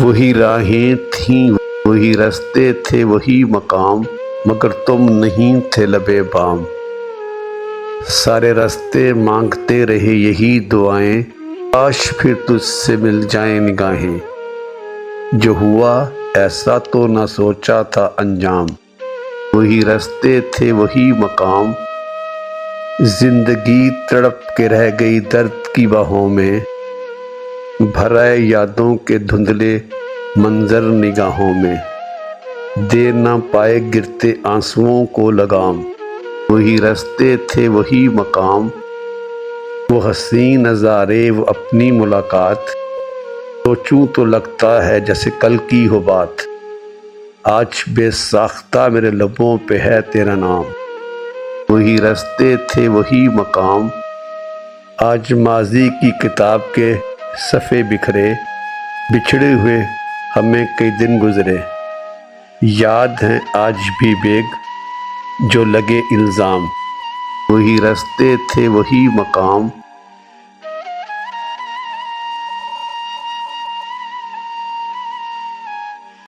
وہی راہیں تھیں وہی راستے تھے وہی مقام، مگر تم نہیں تھے لبے بام۔ سارے راستے مانگتے رہے یہی دعائیں، کاش پھر تجھ سے مل جائیں نگاہیں۔ جو ہوا ایسا تو نہ سوچا تھا انجام، وہی راستے تھے وہی مقام۔ زندگی تڑپ کے رہ گئی درد کی باہوں میں، بھرائے یادوں کے دھندلے منظر نگاہوں میں۔ دے نہ پائے گرتے آنسوؤں کو لگام، وہی راستے تھے وہی مقام۔ وہ حسین نظارے وہ اپنی ملاقات، سوچوں تو لگتا ہے جیسے کل کی ہو بات۔ آج بے ساختہ میرے لبوں پہ ہے تیرا نام، وہی راستے تھے وہی مقام۔ آج ماضی کی کتاب کے صفحے بکھرے، بچھڑے ہوئے ہمیں کئی دن گزرے۔ یاد ہیں آج بھی بیگ جو لگے الزام، وہی راستے تھے وہی مقام۔